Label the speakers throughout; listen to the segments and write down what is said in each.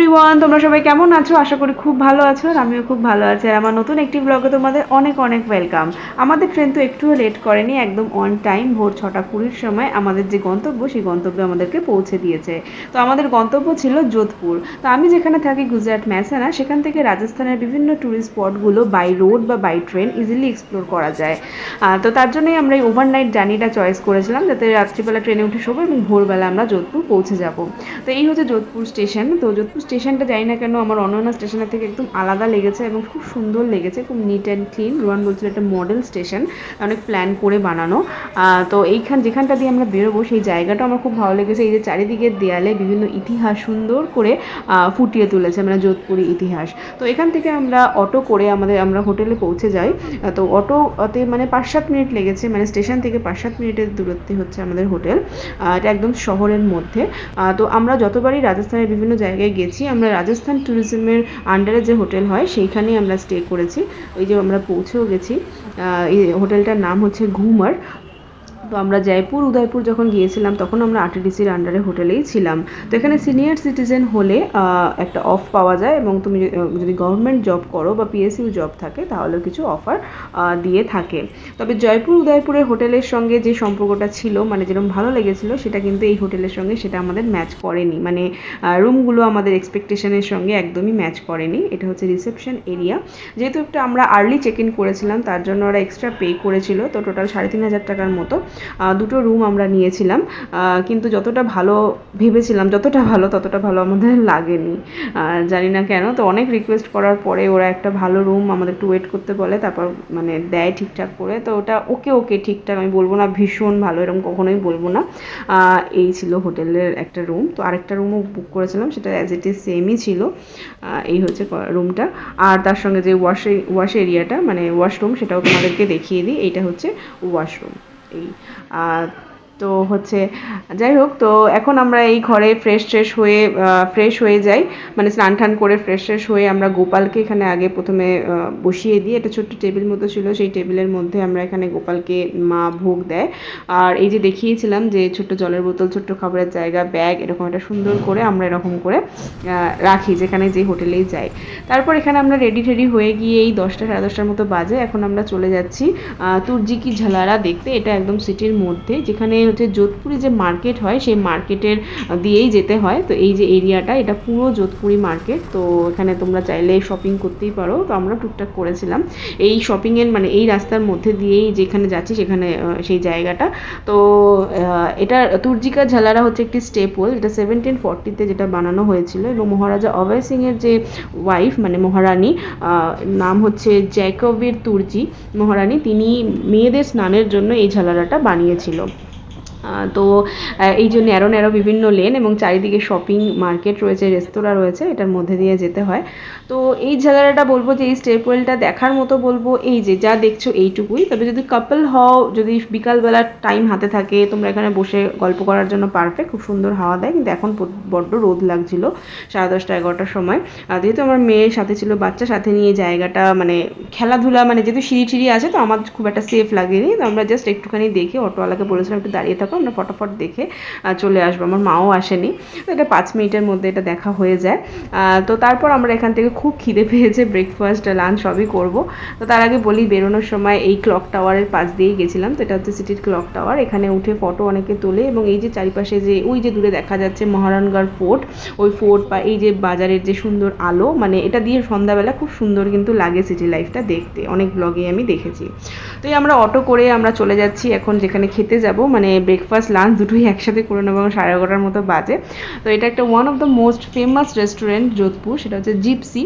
Speaker 1: Everyone, তোমরা সবাই কেমন আছো? আশা করি খুব ভালো আছো আর আমিও খুব ভালো আছি। আর আমার নতুন একটি ব্লগে তোমাদের অনেক অনেক ওয়েলকাম। আমাদের ট্রেন তো একটুও লেট করেনি, একদম অন টাইম ভোর 6:20 সময় আমাদের যে গন্তব্য সেই গন্তব্যে আমাদেরকে পৌঁছে দিয়েছে। তো আমাদের গন্তব্য ছিল যোধপুর। তো আমি যেখানে থাকি গুজরাট ম্যাসানা, সেখান থেকে রাজস্থানের বিভিন্ন ট্যুরিস্ট স্পটগুলো বাই রোড বা বাই ট্রেন ইজিলি এক্সপ্লোর করা যায়। তো তার জন্যই আমরা এই ওভারনাইট জার্নিটা চয়েস করেছিলাম, যাতে রাত্রিবেলা ট্রেনে উঠে শোবো এবং ভোরবেলা আমরা যোধপুর পৌঁছে যাব। তো এই হচ্ছে যোধপুর স্টেশন। তো যোধপুর স্টেশনটা জানি না কেন আমার অন্যান্য স্টেশনের থেকে একদম আলাদা লেগেছে এবং খুব সুন্দর লেগেছে, খুব নিট অ্যান্ড ক্লিন। রোহান বলছিল একটা মডেল স্টেশন, অনেক প্ল্যান করে বানানো। তো যেখানটা দিয়ে আমরা বেরোবো সেই জায়গাটা আমার খুব ভালো লেগেছে। এই যে চারিদিকের দেয়ালে বিভিন্ন ইতিহাস সুন্দর করে ফুটিয়ে তুলেছে, মানে যোধপুরি ইতিহাস। তো এখান থেকে আমরা অটো করে আমরা হোটেলে পৌঁছে যাই। তো অটোতে মানে 5-7 মিনিট লেগেছে, মানে স্টেশন থেকে 5-7 মিনিটের দূরত্বে হচ্ছে আমাদের হোটেল। এটা একদম শহরের মধ্যে। তো আমরা যতবারই রাজস্থানের বিভিন্ন জায়গায় গেছি, আমরা রাজস্থান ট্যুরিজমের আন্ডারে যে হোটেল হয় সেইখানেই আমরা স্টে করেছি। ওই যে আমরা পৌঁছেও গেছি। এই হোটেলটার নাম হচ্ছে ঘুমার। তো আমরা জয়পুর উদয়পুর যখন গিয়েছিলাম তখন আমরা আরটিডিসির আন্ডারে হোটেলেই ছিলাম। তো এখানে সিনিয়র সিটিজেন হলে একটা অফ পাওয়া যায়, এবং তুমি যদি গভর্নমেন্ট জব করো বা পিএসইউ জব থাকে তাহলেও কিছু অফার দিয়ে থাকে। তবে জয়পুর উদয়পুরের হোটেলের সঙ্গে যে সম্পর্কটা ছিল, মানে যেরকম ভালো লেগেছিলো, সেটা কিন্তু এই হোটেলের সঙ্গে সেটা আমাদের ম্যাচ করেনি। মানে রুমগুলো আমাদের এক্সপেকটেশনের সঙ্গে একদমই ম্যাচ করেনি। এটা হচ্ছে রিসেপশন এরিয়া। যেহেতু একটা আমরা আর্লি চেক ইন করেছিলাম, তার জন্য ওরা এক্সট্রা পে করেছিল। তো টোটাল 3,500 টাকার মতো দুটো রুম আমরা নিয়েছিলাম। কিন্তু যতটা ভালো ভেবেছিলাম, ততটা ভালো আমাদের লাগেনি, জানি না কেন। তো অনেক রিকোয়েস্ট করার পরে ওরা একটা ভালো রুম আমাদের একটু ওয়েট করতে বলে, তারপর মানে দেয় ঠিকঠাক করে। তো ওটা ওকে ঠিকঠাক, আমি বলবো না ভীষণ ভালো, এরকম কখনোই বলবো না। এই ছিল হোটেলের একটা রুম। তো আরেকটা রুমও বুক করেছিলাম, সেটা অ্যাজ ইট ইজ সেমই ছিল। এই হচ্ছে রুমটা। আর তার সঙ্গে যে ওয়াশ এরিয়াটা, মানে ওয়াশরুম, সেটাও তোমাদেরকে দেখিয়ে দিই। এইটা হচ্ছে ওয়াশরুম। এই তো হচ্ছে, যাই হোক, তো এখন আমরা এই ঘরে ফ্রেশ হয়ে যাই, মানে স্নান টান করে ফ্রেশ হয়ে আমরা গোপালকে এখানে আগে প্রথমে বসিয়ে দিই। একটা ছোট্ট টেবিল মতো ছিল, সেই টেবিলের মধ্যে আমরা এখানে গোপালকে মা ভোগ দেয়। আর এই যে দেখিয়েছিলাম যে ছোট্ট জলের বোতল, ছোট্ট খাবারের জায়গা, ব্যাগ, এরকম একটা সুন্দর করে আমরা এরকম করে রাখি যেখানে যে হোটেলেই যাই। তারপর এখানে আমরা রেডি হয়ে গিয়ে এই 10টা 10:30টার মতো বাজে, এখন আমরা চলে যাচ্ছি তুর্জি কি ঝালারা দেখতে। এটা একদম সিটির মধ্যে, যেখানে হচ্ছে যোধপুরি যে মার্কেট হয় সেই মার্কেটের দিয়েই যেতে হয়। তো এই যে এরিয়াটা, এটা পুরো যোধপুরি মার্কেট। তো এখানে তোমরা চাইলে শপিং করতেই পারো। তো আমরা টুকটাক করেছিলাম এই শপিংয়ের, মানে এই রাস্তার মধ্যে দিয়েই যেখানে যাচ্ছি সেখানে সেই জায়গাটা। তো এটা তুর্জিকা ঝালারা হচ্ছে একটি স্টেপল, যেটা 1740-তে যেটা বানানো হয়েছিল, এবং মহারাজা অভয় সিংয়ের যে ওয়াইফ, মানে মহারানী, নাম হচ্ছে জ্যাকোবির তুর্জি মহারানী, তিনি মেয়েদের স্নানের জন্য এই ঝালারাটা বানিয়েছিল। তো এই যে ন্যারো বিভিন্ন লেন এবং চারিদিকে শপিং মার্কেট রয়েছে, রেস্তোরাঁ রয়েছে, এটার মধ্যে দিয়ে যেতে হয়। তো এই জায়গাটা বলবো যে এই স্টেপওয়েলটা দেখার মতো, বলবো এই যে যা দেখছো এইটুকুই। তবে যদি কাপল হও, যদি বিকালবেলা টাইম হাতে থাকে, তোমরা এখানে বসে গল্প করার জন্য পারফেক্ট, খুব সুন্দর হাওয়া দেয়। কিন্তু এখন বড্ড রোদ লাগছিল 10:30 11টার সময়। যেহেতু আমার মেয়ের সাথে ছিল, বাচ্চা সাথে নিয়ে জায়গাটা মানে খেলাধুলা, মানে যেহেতু সিঁড়ি আছে, তো আমার খুব একটা সেফ লাগেনি। তো আমরা জাস্ট একটুখানি দেখে অটোওয়ালাকে বলেছিলাম একটু দাঁড়িয়ে থাকো, আমরা ফটাফট দেখে চলে আসবো। আমার মাও আসেনি। তো এটা 5 মিনিটের মধ্যে এটা দেখা হয়ে যায়। তো তারপর আমরা এখান থেকে খুব খিদে পেয়েছে, ব্রেকফাস্ট লাঞ্চ সবই করব। তো তার আগে বলি, বেরোনোর সময় এই ক্লক টাওয়ারের পাশ দিয়েই গেছিলাম। তো এটা হচ্ছে সিটির ক্লক টাওয়ার। এখানে উঠে ফটো অনেকে তোলে, এবং এই যে চারিপাশে যে ওই যে দূরে দেখা যাচ্ছে মহারানগড় ফোর্ট, ওই ফোর্ট বা এই যে বাজারের যে সুন্দর আলো, মানে এটা দিয়ে সন্ধ্যাবেলা খুব সুন্দর কিন্তু লাগে সিটি লাইফটা দেখতে, অনেক ব্লগে আমি দেখেছি। তো এই আমরা অটো করে আমরা চলে যাচ্ছি এখন যেখানে খেতে যাব, মানে ব্রেকফাস্ট লাঞ্চ দুটোই একসাথে করে নেবো, 11:30 মতো বাজে। তো এটা একটা one of the most famous restaurant Jodhpur, সেটা হচ্ছে জিপসি।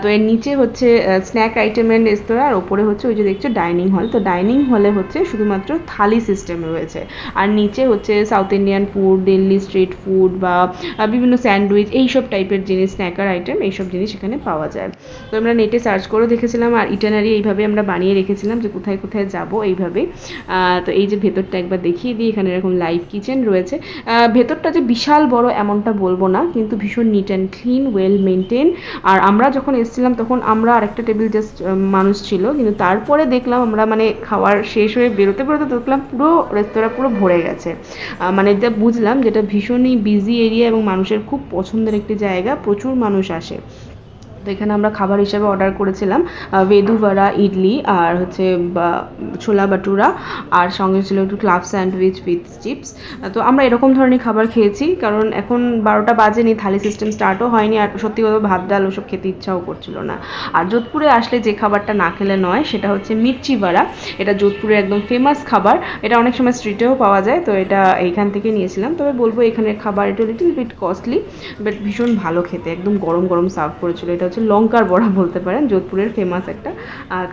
Speaker 1: তো এর নিচে হচ্ছে স্ন্যাক আইটেমের রেস্তোরাঁ, আর ওপরে হচ্ছে ওই যে দেখছো ডাইনিং হল। তো ডাইনিং হলে হচ্ছে শুধুমাত্র থালি সিস্টেম রয়েছে, আর নিচে হচ্ছে south Indian food, Delhi street food বা বিভিন্ন স্যান্ডউইচ, এইসব টাইপের জিনিস, স্ন্যাকার আইটেম, এইসব জিনিস এখানে পাওয়া যায়। তো আমরা নেটে সার্চ করে দেখেছিলাম, আর ইটানারি এইভাবে আমরা বানিয়ে রেখেছিলাম যে কোথায় কোথায় যাব এইভাবে। তো এই যে ভেতরটা একবার দেখিয়ে দিই, এখানে এখানে এরকম লাইভ কিচেন রয়েছে। ভেতরটা যে বিশাল বড় এমনটা বলবো না, কিন্তু ভীষণ neat and clean, well maintain. আর আমরা যখন এসেছিলাম তখন আমরা আরেকটা টেবিল জাস্ট মানুষ ছিল, কিন্তু তারপরে দেখলাম আমরা মানে খাবার শেষ হয়ে বেরোতে বেরোতে দেখলাম পুরো রেস্তোরাঁ পুরো ভরে গেছে। মানে এটা বুঝলাম যেটা ভীষণই বিজি এরিয়া এবং মানুষের খুব পছন্দের একটি জায়গা, প্রচুর মানুষ আসে। তো এখানে আমরা খাবার হিসেবে অর্ডার করেছিলাম ভেদু বড়া, ইডলি, আর হচ্ছে ছোলা বাটুরা, আর সঙ্গে ছিল একটু ক্লাব স্যান্ডউইচ উইথ চিপস। তো আমরা এরকম ধরনের খাবার খেয়েছি, কারণ এখন 12টা বাজেনি, থালি সিস্টেম স্টার্টও হয়নি, আর সত্যি কথা ভাত ডাল ওসব খেতে ইচ্ছাও করছিল না। আর যোধপুরে আসলে যে খাবারটা না খেলে নয় সেটা হচ্ছে মির্চি বড়া। এটা যোধপুরের একদম ফেমাস খাবার, এটা অনেক সময় স্ট্রিটেও পাওয়া যায়, তো এটা এইখান থেকে নিয়েছিলাম। তবে বলবো এখানের খাবার একটু লিটল বিট কস্টলি, বাট ভীষণ ভালো খেতে, একদম গরম গরম সার্ভ করেছিল। এটা হচ্ছে লঙ্কার বড়া বলতে পারেন, যোধপুরের ফেমাস একটা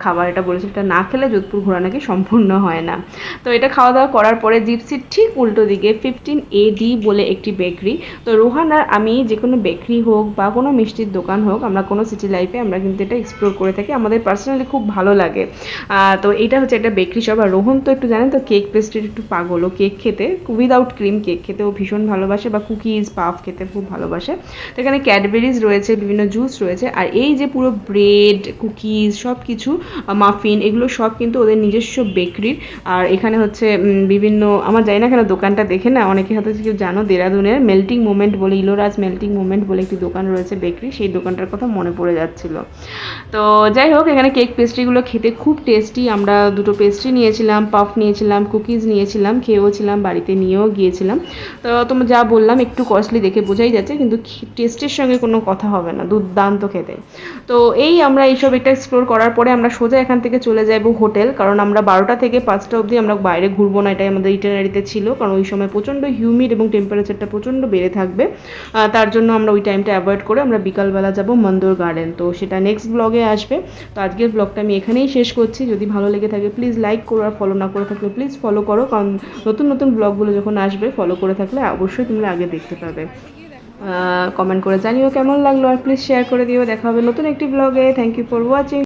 Speaker 1: খাবার। এটা বলেছিল এটা না খেলে যোধপুর ঘোরা নাকি সম্পূর্ণ হয় না। তো এটা খাওয়া দাওয়া করার পরে জিপসির ঠিক উল্টো দিকে 15AD বলে একটি বেকারি। তো রোহান আর আমি যে কোনো বেকারি হোক বা কোনো মিষ্টির দোকান হোক, আমরা কোনো সিটি লাইফে আমরা কিন্তু এটা এক্সপ্লোর করে থাকি, আমাদের পার্সোনালি খুব ভালো লাগে। তো এটা হচ্ছে একটা বেকারি শপ। আর রোহন তো একটু জানেন তো কেক পেস্ট্রির একটু পাগল, ও কেক খেতে, উইদাউট ক্রিম কেক খেতে ও ভীষণ ভালোবাসে, বা কুকিজ পাফ খেতে খুব ভালোবাসে। তো এখানে ক্যাডবেরিজ রয়েছে, বিভিন্ন জুস রয়েছে, আর এই যে পুরো ব্রেড, কুকিজ, সব কিছু, মাফিন, এগুলো সব কিন্তু ওদের নিজস্ব বেকারির। আর এখানে হচ্ছে বিভিন্ন, আমার জানি না কেন দোকানটা দেখে না অনেকে হয়তো কেউ জানো, দেরাদুনের মেল্টিং মোমেন্ট বলে, ইলোরাজ মেল্টিং মোমেন্ট বলে একটি দোকান রয়েছে বেকারি, সেই দোকানটার কথা মনে পড়ে যাচ্ছিল। তো যাই হোক, এখানে কেক পেস্ট্রিগুলো খেতে খুব টেস্টি। আমরা দুটো পেস্ট্রি নিয়েছিলাম, পাফ নিয়েছিলাম, কুকিজ নিয়েছিলাম, খেয়েও ছিলাম, বাড়িতে নিয়েও গিয়েছিলাম। তো তোমরা যা বললাম একটু কস্টলি দেখে বোঝাই যাচ্ছে, কিন্তু টেস্টের সঙ্গে কোনো কথা হবে না, দুর্দান্ত খেতে। তো এই আমরা এইসব একটা এক্সপ্লোর করার পরে আমরা সোজা এখান থেকে চলে যাবো হোটেল, কারণ আমরা 12টা থেকে 5টা অবধি আমরা বাইরে ঘুরবো না, এটাই আমাদের ইটিনারিতে ছিল, কারণ ওই সময় প্রচণ্ড হিউমিড এবং টেম্পারেচারটা প্রচণ্ড বেড়ে থাকবে। তার জন্য আমরা ওই টাইমটা অ্যাভয়েড করে আমরা বিকালবেলা যাব মন্দর গার্ডেন। তো সেটা নেক্সট ব্লগে আসবে। তো আজকের ব্লগটা আমি এখানেই শেষ করছি। যদি ভালো লেগে থাকে প্লিজ লাইক করো, আর ফলো না করে থাকলে প্লিজ ফলো করো, কারণ নতুন নতুন ব্লগগুলো যখন আসবে ফলো করে থাকলে অবশ্যই তোমরা আগে দেখতে পাবে। কমেন্ট করে জানিও কেমন লাগলো, আর প্লিজ শেয়ার করে দিও। দেখা হবে নতুন একটি ব্লগে। Thank you for watching.